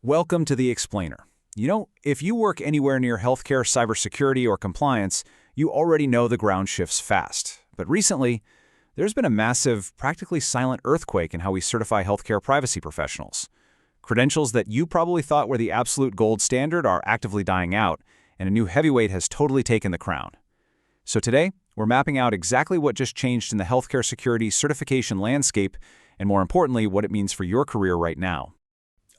Welcome to The Explainer. If you work anywhere near healthcare, cybersecurity, or compliance, you already know the ground shifts fast. But recently, there's been a massive, practically silent earthquake in how we certify healthcare privacy professionals. Credentials that you probably thought were the absolute gold standard are actively dying out, and a new heavyweight has totally taken the crown. So today, we're mapping out exactly what just changed in the healthcare security certification landscape, and more importantly, what it means for your career right now.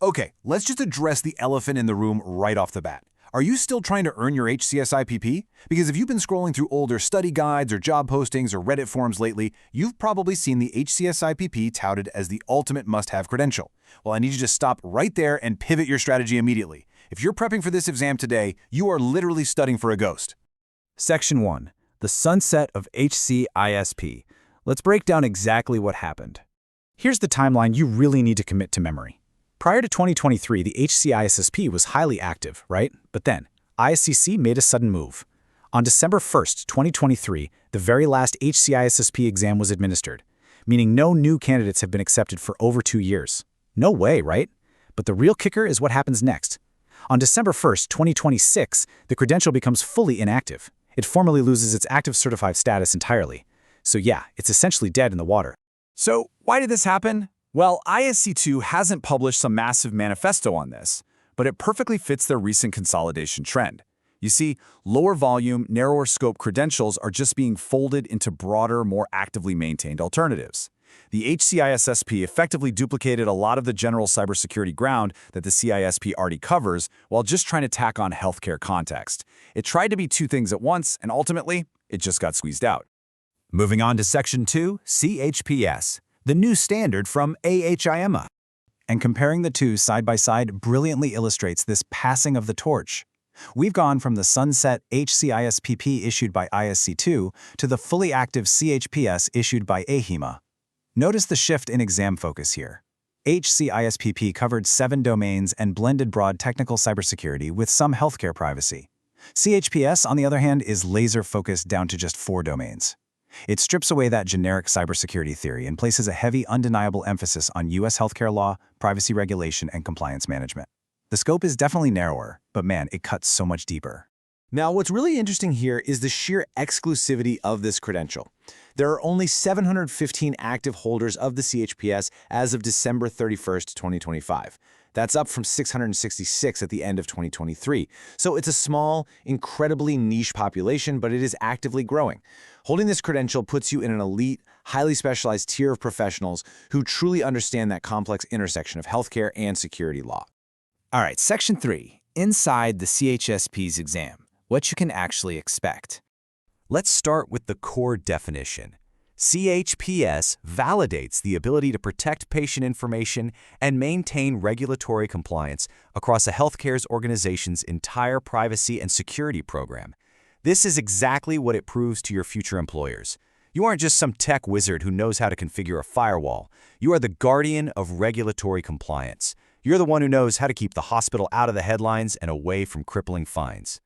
Okay, let's just address the elephant in the room right off the bat. Are you still trying to earn your HCISPP? Because if you've been scrolling through older study guides or job postings or Reddit forums lately, you've probably seen the HCISPP touted as the ultimate must-have credential. Well, I need you to stop right there and pivot your strategy immediately. If you're prepping for this exam today, you are literally studying for a ghost. Section 1. The Sunset of HCISP. Let's break down exactly what happened. Here's the timeline you really need to commit to memory. Prior to 2023, the HCISSP was highly active, right? But then, ISCC made a sudden move. On December 1st, 2023, the very last HCISSP exam was administered, meaning no new candidates have been accepted for over 2 years. No way, right? But the real kicker is what happens next. On December 1st, 2026, the credential becomes fully inactive. It formally loses its active certified status entirely. So yeah, it's essentially dead in the water. So why did this happen? Well, ISC2 hasn't published some massive manifesto on this, but it perfectly fits their recent consolidation trend. You see, lower volume, narrower scope credentials are just being folded into broader, more actively maintained alternatives. The HCISSP effectively duplicated a lot of the general cybersecurity ground that the CISP already covers while just trying to tack on healthcare context. It tried to be two things at once, and ultimately, it just got squeezed out. Moving on to Section 2, CHPS. The new standard from AHIMA. And comparing the two side by side brilliantly illustrates this passing of the torch. We've gone from the sunset HCISPP issued by ISC2 to the fully active CHPS issued by AHIMA. Notice the shift in exam focus here. HCISPP covered 7 domains and blended broad technical cybersecurity with some healthcare privacy. CHPS, on the other hand, is laser-focused down to just 4 domains. It strips away that generic cybersecurity theory and places a heavy, undeniable emphasis on U.S. healthcare law, privacy regulation, and compliance management. The scope is definitely narrower, but man, it cuts so much deeper. Now, what's really interesting here is the sheer exclusivity of this credential. There are only 715 active holders of the CHPS as of December 31st, 2025. That's up from 666 at the end of 2023. So it's a small, incredibly niche population, but it is actively growing. Holding this credential puts you in an elite, highly specialized tier of professionals who truly understand that complex intersection of healthcare and security law. All right, Section 3. Inside the CHSP's exam, what you can actually expect. Let's start with the core definition. CHPS validates the ability to protect patient information and maintain regulatory compliance across a healthcare organization's entire privacy and security program. This is exactly what it proves to your future employers. You aren't just some tech wizard who knows how to configure a firewall. You are the guardian of regulatory compliance. You're the one who knows how to keep the hospital out of the headlines and away from crippling fines.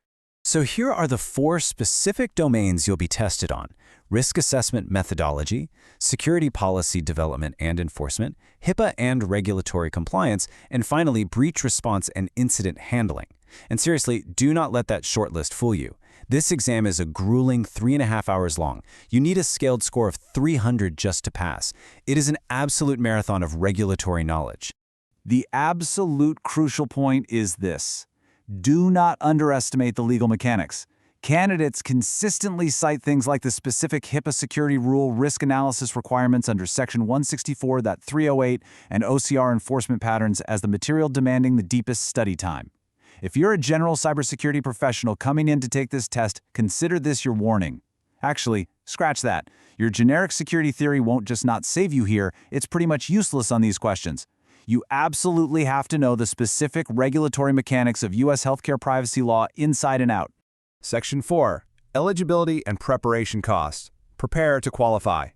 So here are the 4 specific domains you'll be tested on: risk assessment methodology, security policy development and enforcement, HIPAA and regulatory compliance, and finally, breach response and incident handling. And seriously, do not let that short list fool you. This exam is a grueling 3.5 hours long. You need a scaled score of 300 just to pass. It is an absolute marathon of regulatory knowledge. The absolute crucial point is this. Do not underestimate the legal mechanics. Candidates consistently cite things like the specific HIPAA security rule risk analysis requirements under Section 164.308 and OCR enforcement patterns as the material demanding the deepest study time. If you're a general cybersecurity professional coming in to take this test, consider this your warning. Actually, scratch that. Your generic security theory won't just not save you here, it's pretty much useless on these questions. You absolutely have to know the specific regulatory mechanics of U.S. healthcare privacy law inside and out. Section 4. Eligibility and preparation costs. Prepare to qualify.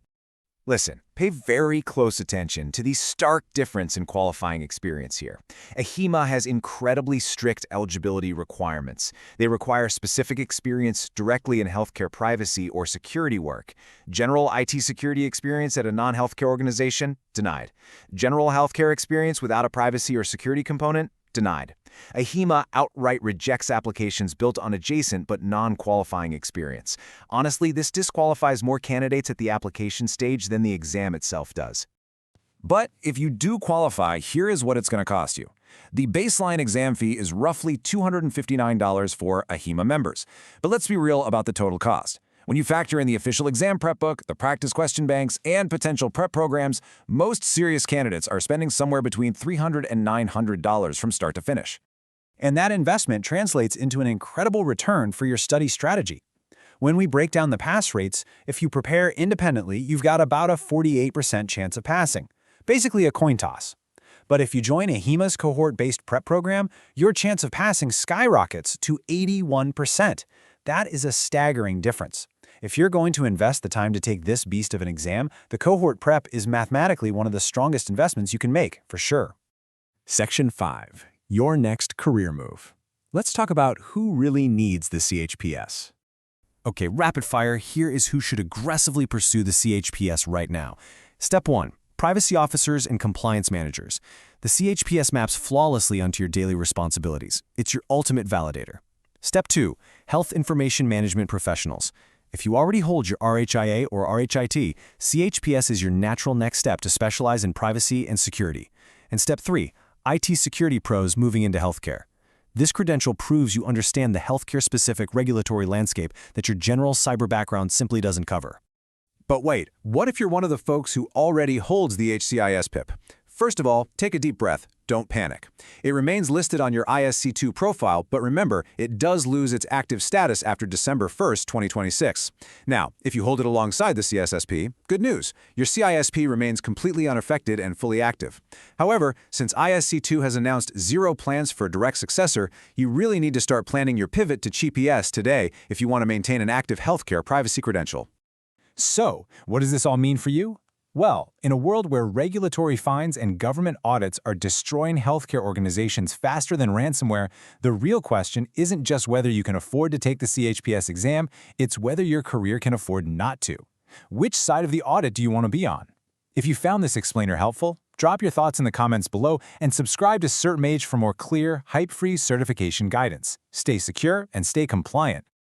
Listen, pay very close attention to the stark difference in qualifying experience here. AHIMA has incredibly strict eligibility requirements. They require specific experience directly in healthcare privacy or security work. General IT security experience at a non-healthcare organization? Denied. General healthcare experience without a privacy or security component? denied. AHIMA outright rejects applications built on adjacent but non-qualifying experience. Honestly, this disqualifies more candidates at the application stage than the exam itself does. But if you do qualify, here is what it's going to cost you. The baseline exam fee is roughly $259 for AHIMA members. But let's be real about the total cost. When you factor in the official exam prep book, the practice question banks, and potential prep programs, most serious candidates are spending somewhere between $300 and $900 from start to finish. And that investment translates into an incredible return for your study strategy. When we break down the pass rates, if you prepare independently, you've got about a 48% chance of passing. Basically a coin toss. But if you join AHIMA's cohort-based prep program, your chance of passing skyrockets to 81%. That is a staggering difference. If you're going to invest the time to take this beast of an exam, the cohort prep is mathematically one of the strongest investments you can make, for sure. Section 5. Your next career move. Let's talk about who really needs the CHPS. Okay, rapid fire, here is who should aggressively pursue the CHPS right now. Step 1. Privacy officers and compliance managers. The CHPS maps flawlessly onto your daily responsibilities. It's your ultimate validator. Step 2. Health information management professionals. If you already hold your RHIA or RHIT, CHPS is your natural next step to specialize in privacy and security. And Step 3. IT security pros moving into healthcare. This credential proves you understand the healthcare-specific regulatory landscape that your general cyber background simply doesn't cover. But wait, what if you're one of the folks who already holds the HCISPP? First of all, take a deep breath. Don't panic. It remains listed on your ISC2 profile, but remember, it does lose its active status after December 1st, 2026. Now, if you hold it alongside the CSSP, good news. Your CISP remains completely unaffected and fully active. However, since ISC2 has announced zero plans for a direct successor, you really need to start planning your pivot to HCIPS today if you want to maintain an active healthcare privacy credential. So, what does this all mean for you? Well, in a world where regulatory fines and government audits are destroying healthcare organizations faster than ransomware, the real question isn't just whether you can afford to take the CHPS exam, it's whether your career can afford not to. Which side of the audit do you want to be on? If you found this explainer helpful, drop your thoughts in the comments below and subscribe to Cert Mage for more clear, hype-free certification guidance. Stay secure and stay compliant.